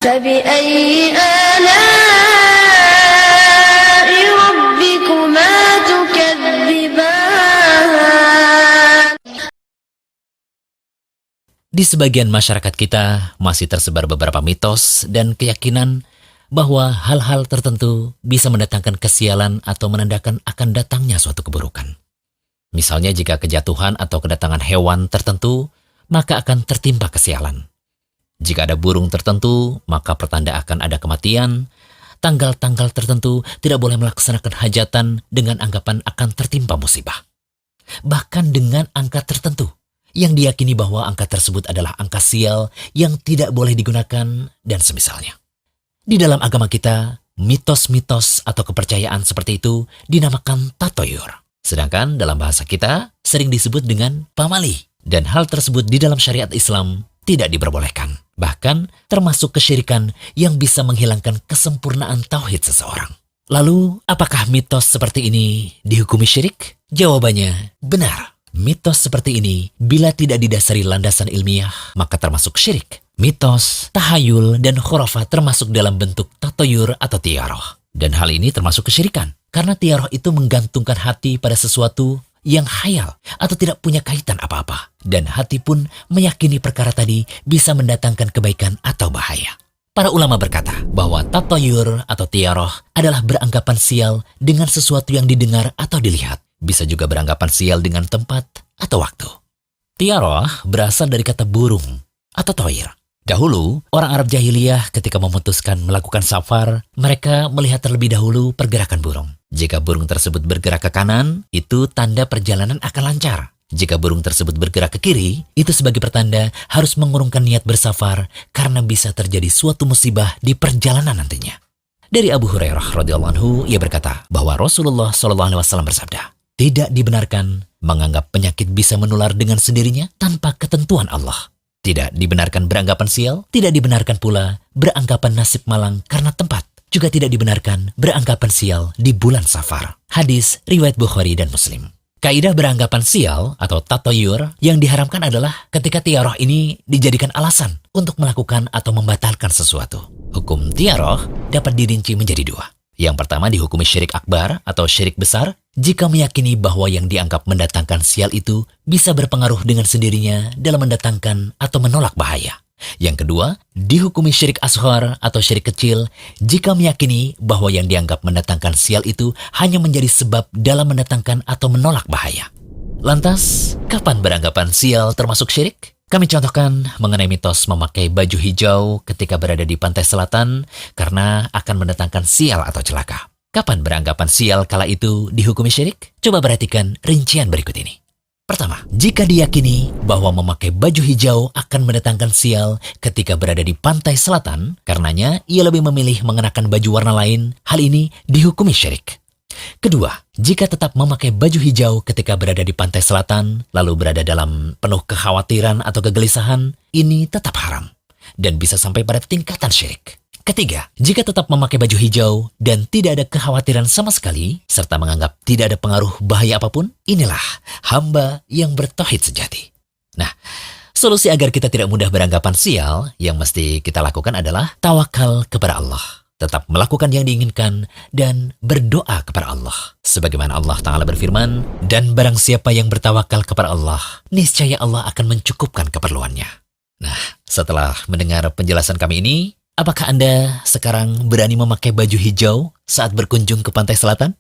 فبأي آلاء ربكما تكذبان. Di sebagian masyarakat kita masih tersebar beberapa mitos dan keyakinan bahwa hal-hal tertentu bisa mendatangkan kesialan atau menandakan akan datangnya suatu keburukan. Misalnya jika kejatuhan atau kedatangan hewan tertentu, maka akan tertimpa kesialan. Jika ada burung tertentu, maka pertanda akan ada kematian. Tanggal-tanggal tertentu tidak boleh melaksanakan hajatan dengan anggapan akan tertimpa musibah. Bahkan dengan angka tertentu, yang diyakini bahwa angka tersebut adalah angka sial yang tidak boleh digunakan dan semisalnya. Di dalam agama kita, mitos-mitos atau kepercayaan seperti itu dinamakan tatoyur. Sedangkan dalam bahasa kita sering disebut dengan pamali. Dan hal tersebut di dalam syariat Islam tidak diperbolehkan. Bahkan termasuk kesyirikan yang bisa menghilangkan kesempurnaan tauhid seseorang. Lalu, apakah mitos seperti ini dihukumi syirik? Jawabannya, benar. Mitos seperti ini, bila tidak didasari landasan ilmiah, maka termasuk syirik. Mitos, tahayul, dan khurafat termasuk dalam bentuk tatoyur atau tiaroh. Dan hal ini termasuk kesyirikan. Karena tiaroh itu menggantungkan hati pada sesuatu yang khayal atau tidak punya kaitan apa-apa. Dan hati pun meyakini perkara tadi bisa mendatangkan kebaikan atau bahaya. Para ulama berkata bahwa tatoyur atau tiaroh adalah beranggapan sial dengan sesuatu yang didengar atau dilihat. Bisa juga beranggapan sial dengan tempat atau waktu. Tiaroh berasal dari kata burung atau toir. Dahulu, orang Arab jahiliyah ketika memutuskan melakukan safar, mereka melihat terlebih dahulu pergerakan burung. Jika burung tersebut bergerak ke kanan, itu tanda perjalanan akan lancar. Jika burung tersebut bergerak ke kiri, itu sebagai pertanda harus mengurungkan niat bersafar karena bisa terjadi suatu musibah di perjalanan nantinya. Dari Abu Hurairah radhiyallahu anhu, ia berkata bahwa Rasulullah SAW bersabda, tidak dibenarkan menganggap penyakit bisa menular dengan sendirinya tanpa ketentuan Allah. Tidak dibenarkan beranggapan sial, tidak dibenarkan pula beranggapan nasib malang karena tempat. Juga tidak dibenarkan beranggapan sial di bulan Safar. Hadis riwayat Bukhari dan Muslim. Kaidah beranggapan sial atau tatoyur yang diharamkan adalah ketika tiaroh ini dijadikan alasan untuk melakukan atau membatalkan sesuatu. Hukum tiaroh dapat dirinci menjadi dua. Yang pertama dihukumi syirik akbar atau syirik besar jika meyakini bahwa yang dianggap mendatangkan sial itu bisa berpengaruh dengan sendirinya dalam mendatangkan atau menolak bahaya. Yang kedua, dihukumi syirik ashar atau syirik kecil jika meyakini bahwa yang dianggap mendatangkan sial itu hanya menjadi sebab dalam mendatangkan atau menolak bahaya. Lantas, kapan beranggapan sial termasuk syirik? Kami contohkan mengenai mitos memakai baju hijau ketika berada di pantai selatan karena akan mendatangkan sial atau celaka. Kapan beranggapan sial kala itu dihukumi syirik? Coba perhatikan rincian berikut ini. Pertama, jika diyakini bahwa memakai baju hijau akan mendatangkan sial ketika berada di pantai selatan, karenanya ia lebih memilih mengenakan baju warna lain, hal ini dihukumi syirik. Kedua, jika tetap memakai baju hijau ketika berada di pantai selatan, lalu berada dalam penuh kekhawatiran atau kegelisahan, ini tetap haram dan bisa sampai pada tingkatan syirik. Ketiga, jika tetap memakai baju hijau dan tidak ada kekhawatiran sama sekali, serta menganggap tidak ada pengaruh bahaya apapun, inilah hamba yang bertauhid sejati. Nah, solusi agar kita tidak mudah beranggapan sial, yang mesti kita lakukan adalah tawakal kepada Allah. Tetap melakukan yang diinginkan dan berdoa kepada Allah. Sebagaimana Allah Ta'ala berfirman, dan barang siapa yang bertawakal kepada Allah, niscaya Allah akan mencukupkan keperluannya. Nah, setelah mendengar penjelasan kami ini, apakah Anda sekarang berani memakai baju hijau saat berkunjung ke pantai selatan?